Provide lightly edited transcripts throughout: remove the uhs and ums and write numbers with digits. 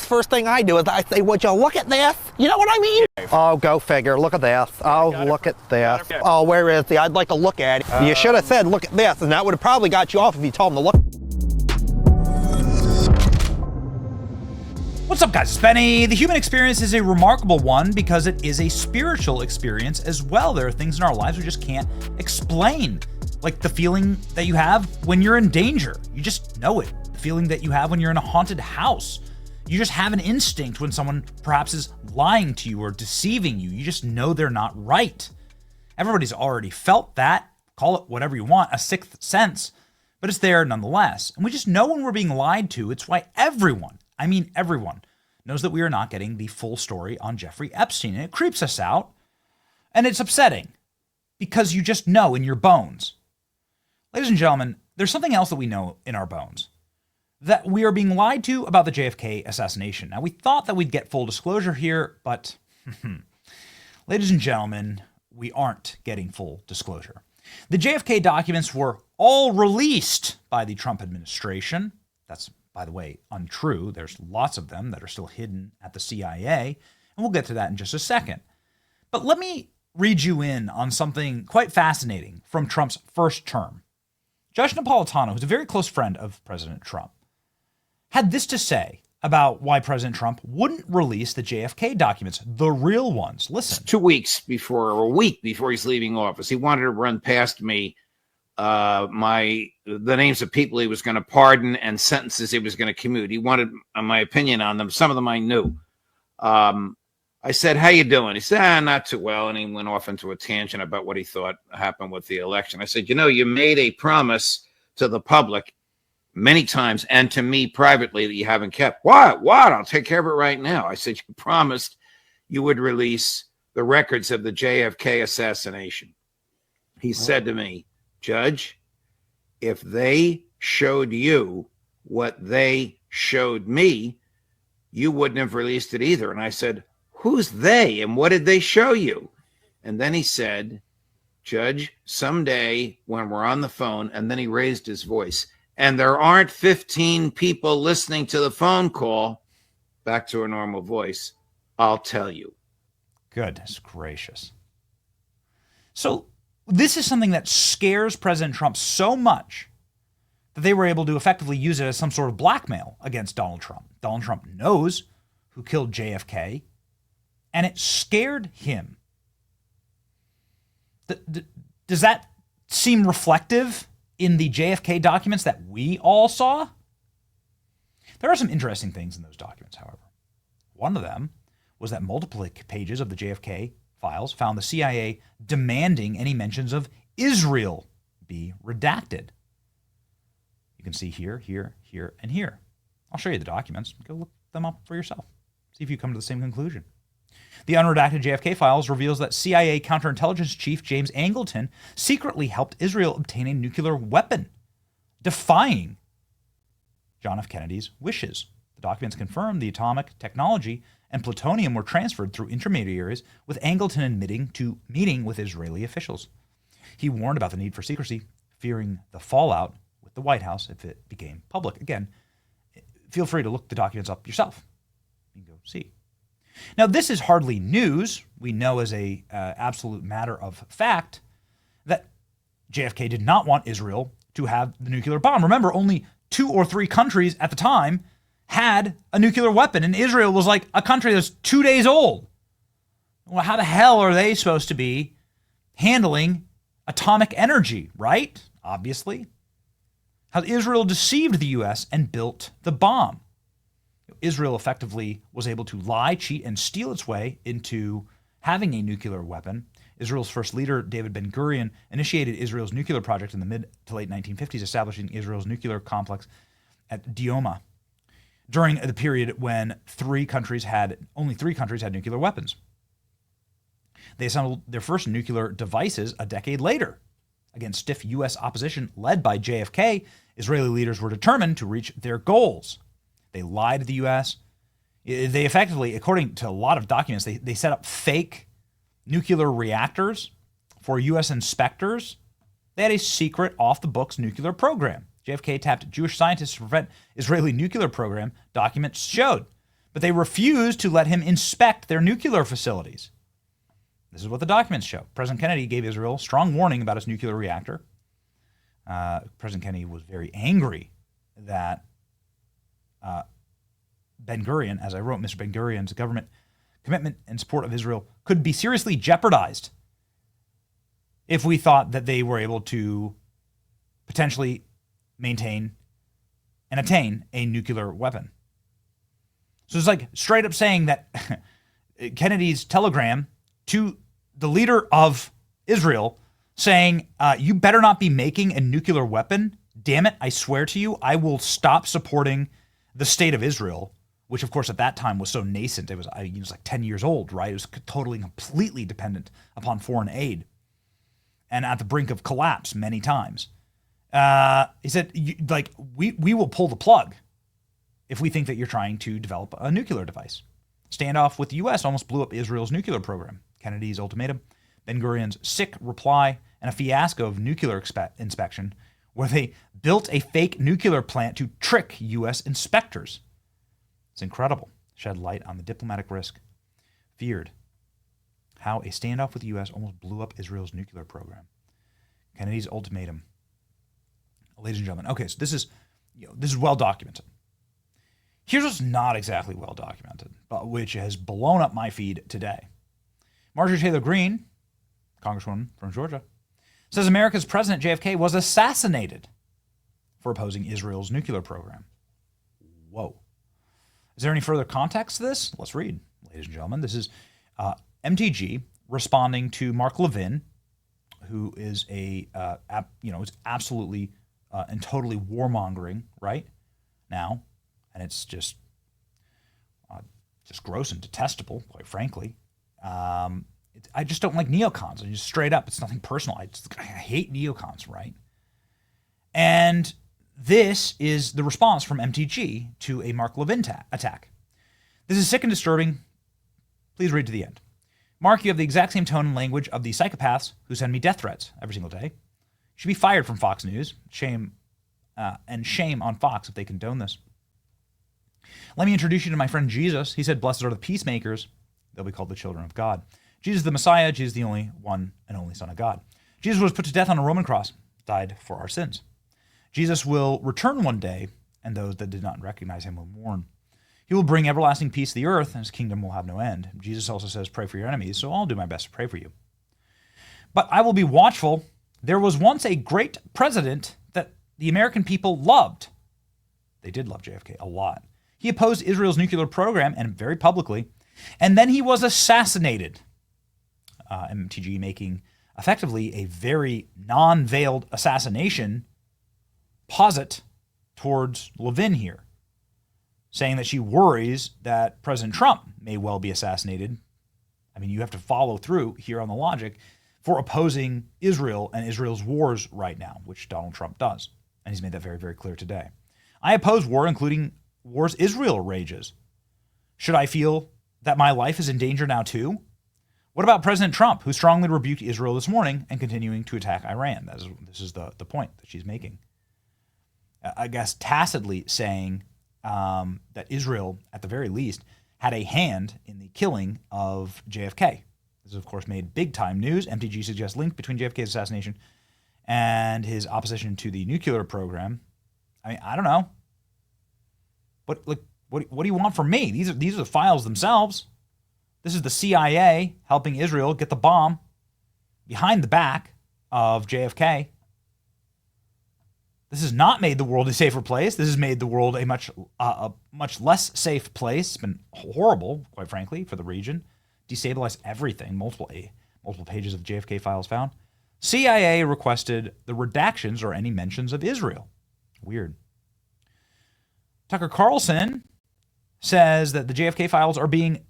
First thing I do is I say, would you look at this? You know what I mean? Oh, go figure. Look at this. Oh, look at this. Oh, where is he? I'd like to look at it. You should have said, look at this, and that would have probably got you off if you told him to look. What's up, guys? It's Benny. The human experience is a remarkable one because it is a spiritual experience as well. There are things in our lives we just can't explain, like the feeling that you have when you're in danger. You just know it. The feeling that you have when you're in a haunted house. You just have an instinct when someone perhaps is lying to you or deceiving you. You just know they're not right. Everybody's already felt that. Call it whatever you want, a sixth sense, but it's there nonetheless. And we just know when we're being lied to. It's why everyone, I mean everyone, knows that we are not getting the full story on Jeffrey Epstein. And it creeps us out. And it's upsetting because you just know in your bones. Ladies and gentlemen, there's something else that we know in our bones. That we are being lied to about the JFK assassination. Now, we thought that we'd get full disclosure here, but ladies and gentlemen, we aren't getting full disclosure. The JFK documents were all released by the Trump administration. That's, by the way, untrue. There's lots of them that are still hidden at the CIA, and we'll get to that in just a second. But let me read you in on something quite fascinating from Trump's first term. Judge Napolitano, who's a very close friend of President Trump, had this to say about why President Trump wouldn't release the JFK documents, the real ones. Listen. 2 weeks before, or a week before he's leaving office, he wanted to run past me the names of people he was going to pardon and sentences he was going to commute. He wanted my opinion on them. Some of them I knew. I said, how you doing? He said, not too well. And he went off into a tangent about what he thought happened with the election. I said, you made a promise to the public many times and to me privately that you haven't kept. What? I'll take care of it right now. I said, you promised you would release the records of the JFK assassination. He said to me, Judge, if they showed you what they showed me, you wouldn't have released it either. And I said, who's they and what did they show you? And then he said, Judge, someday when we're on the phone, and then he raised his voice, and there aren't 15 people listening to the phone call, back to a normal voice, I'll tell you. Goodness gracious. So this is something that scares President Trump so much that they were able to effectively use it as some sort of blackmail against Donald Trump. Donald Trump knows who killed JFK, and it scared him. Does that seem reflective in the JFK documents that we all saw? There are some interesting things in those documents, however. One of them was that multiple pages of the JFK files found the CIA demanding any mentions of Israel be redacted. You can see here, here, here, and here. I'll show you the documents. Go look them up for yourself. See if you come to the same conclusion. The unredacted JFK files reveals that CIA counterintelligence chief James Angleton secretly helped Israel obtain a nuclear weapon, defying John F. Kennedy's wishes. The documents confirm the atomic technology and plutonium were transferred through intermediaries, with Angleton admitting to meeting with Israeli officials. He warned about the need for secrecy, fearing the fallout with the White House if it became public. Again, feel free to look the documents up yourself. You can go see. Now, this is hardly news. We know as a absolute matter of fact that JFK did not want Israel to have the nuclear bomb. Remember, only 2 or 3 countries at the time had a nuclear weapon, and Israel was like a country that's 2 days old. Well, how the hell are they supposed to be handling atomic energy, right? Obviously. How Israel deceived the U.S. and built the bomb. Israel effectively was able to lie, cheat, and steal its way into having a nuclear weapon. Israel's first leader, David Ben-Gurion, initiated Israel's nuclear project in the mid to late 1950s, establishing Israel's nuclear complex at Dioma during the period when only 3 countries had nuclear weapons. They assembled their first nuclear devices a decade later. Against stiff U.S. opposition led by JFK, Israeli leaders were determined to reach their goals. They lied to the U.S. They effectively, according to a lot of documents, they set up fake nuclear reactors for U.S. inspectors. They had a secret, off-the-books nuclear program. JFK tapped Jewish scientists to prevent Israeli nuclear program, documents showed. but they refused to let him inspect their nuclear facilities. This is what the documents show. President Kennedy gave Israel strong warning about its nuclear reactor. President Kennedy was very angry that Ben-Gurion, as I wrote, Mr. Ben-Gurion's government commitment and support of Israel could be seriously jeopardized if we thought that they were able to potentially maintain and attain a nuclear weapon. So it's like straight up saying that Kennedy's telegram to the leader of Israel saying, you better not be making a nuclear weapon. Damn it, I swear to you, I will stop supporting the state of Israel, which of course at that time was so nascent. It was like 10 years old, right? It was totally, completely dependent upon foreign aid and at the brink of collapse many times. He said, we will pull the plug if we think that you're trying to develop a nuclear device. Standoff with the U.S. almost blew up Israel's nuclear program. Kennedy's ultimatum, Ben-Gurion's sick reply, and a fiasco of nuclear inspection where they built a fake nuclear plant to trick U.S. inspectors. It's incredible. Shed light on the diplomatic risk feared. How a standoff with the U.S. almost blew up Israel's nuclear program. Kennedy's ultimatum. Ladies and gentlemen, okay, so this is well documented. Here's what's not exactly well documented, but which has blown up my feed today. Marjorie Taylor Greene, Congresswoman from Georgia, says America's President JFK was assassinated for opposing Israel's nuclear program. Whoa. Is there any further context to this? Let's read, ladies and gentlemen. This is MTG responding to Mark Levin, who is is absolutely and totally warmongering right now, and it's just gross and detestable, quite frankly. I just don't like neocons. I just straight up, it's nothing personal. I hate neocons, right? And this is the response from MTG to a Mark Levin attack. This is sick and disturbing. Please read to the end. Mark, you have the exact same tone and language of the psychopaths who send me death threats every single day. You should be fired from Fox News. Shame on Fox if they condone this. Let me introduce you to my friend Jesus. He said, blessed are the peacemakers. They'll be called the children of God. Jesus the Messiah. Jesus the only one and only Son of God. Jesus was put to death on a Roman cross, died for our sins. Jesus will return one day, and those that did not recognize him will mourn. He will bring everlasting peace to the earth, and his kingdom will have no end. Jesus also says, pray for your enemies, so I'll do my best to pray for you. But I will be watchful. There was once a great president that the American people loved. They did love JFK a lot. He opposed Israel's nuclear program, and very publicly, and then he was assassinated. MTG making effectively a very non-veiled assassination posit towards Levin here, saying that she worries that President Trump may well be assassinated. I mean, you have to follow through here on the logic for opposing Israel and Israel's wars right now, which Donald Trump does. And he's made that very, very clear today. I oppose war, including wars Israel rages. Should I feel that my life is in danger now too? What about President Trump, who strongly rebuked Israel this morning and continuing to attack Iran? This is the point that she's making. I guess tacitly saying that Israel, at the very least, had a hand in the killing of JFK. This, of course, made big-time news. MTG suggests link between JFK's assassination and his opposition to the nuclear program. I mean, I don't know. What do you want from me? These are the files themselves. This is the CIA helping Israel get the bomb behind the back of JFK. This has not made the world a safer place. This has made the world a much less safe place. It's been horrible, quite frankly, for the region. Destabilized everything. Multiple pages of JFK files found. CIA requested the redactions or any mentions of Israel. Weird. Tucker Carlson says that the JFK files are being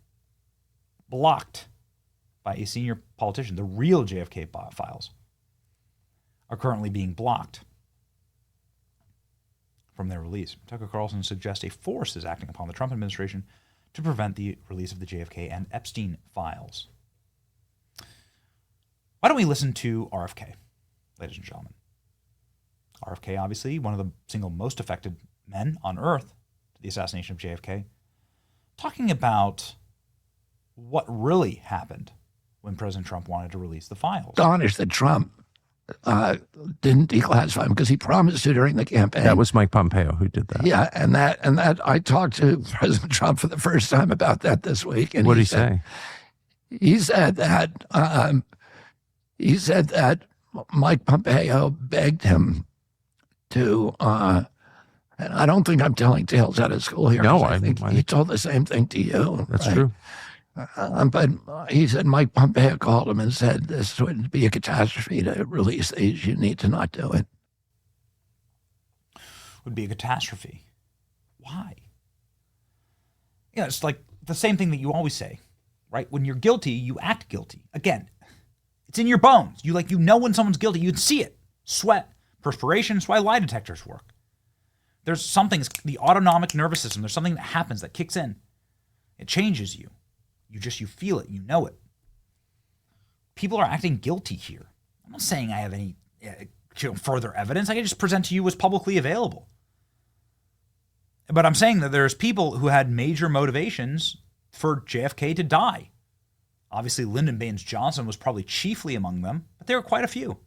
blocked by a senior politician. The real JFK files are currently being blocked from their release. Tucker Carlson suggests a force is acting upon the Trump administration to prevent the release of the JFK and Epstein files. Why don't we listen to RFK, ladies and gentlemen? RFK, obviously, one of the single most affected men on earth to the assassination of JFK, talking about what really happened when President Trump wanted to release the files. Astonished that Trump didn't declassify them because he promised to during the campaign. That was Mike Pompeo who did that. Yeah, and that I talked to President Trump for the first time about that this week. And What did he say? He said that Mike Pompeo begged him to. And I don't think I'm telling tales out of school here. No, I think he told the same thing to you. That's right? true. But he said Mike Pompeo called him and said this would be a catastrophe to release these. You need to not do it. Would be a catastrophe. Why? Yeah, it's like the same thing that you always say, right? When you're guilty, you act guilty. Again, it's in your bones. You know when someone's guilty. You'd see it. Sweat, perspiration. That's why lie detectors work. There's something, the autonomic nervous system, there's something that happens that kicks in. It changes you. You feel it. You know it. People are acting guilty here. I'm not saying I have any further evidence. I can just present to you what's publicly available. But I'm saying that there's people who had major motivations for JFK to die. Obviously, Lyndon Baines Johnson was probably chiefly among them, but there were quite a few.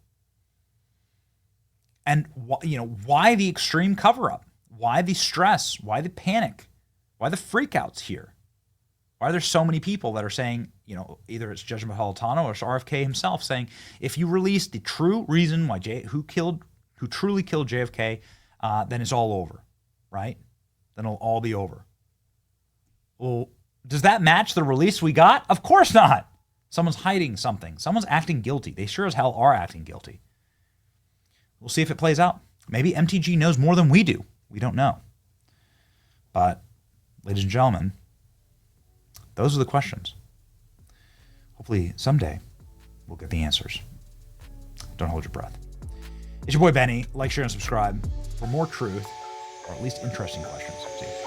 And why the extreme cover-up? Why the stress? Why the panic? Why the freakouts here? Why are there so many people that are saying, either it's Judge Napolitano or it's RFK himself saying, if you release the true reason why who truly killed JFK, then it's all over, right? Then it'll all be over. Well, does that match the release we got? Of course not. Someone's hiding something. Someone's acting guilty. They sure as hell are acting guilty. We'll see if it plays out. Maybe MTG knows more than we do. We don't know. But, ladies and gentlemen, those are the questions. Hopefully, someday, we'll get the answers. Don't hold your breath. It's your boy Benny. Like, share, and subscribe for more truth, or at least interesting questions. See you.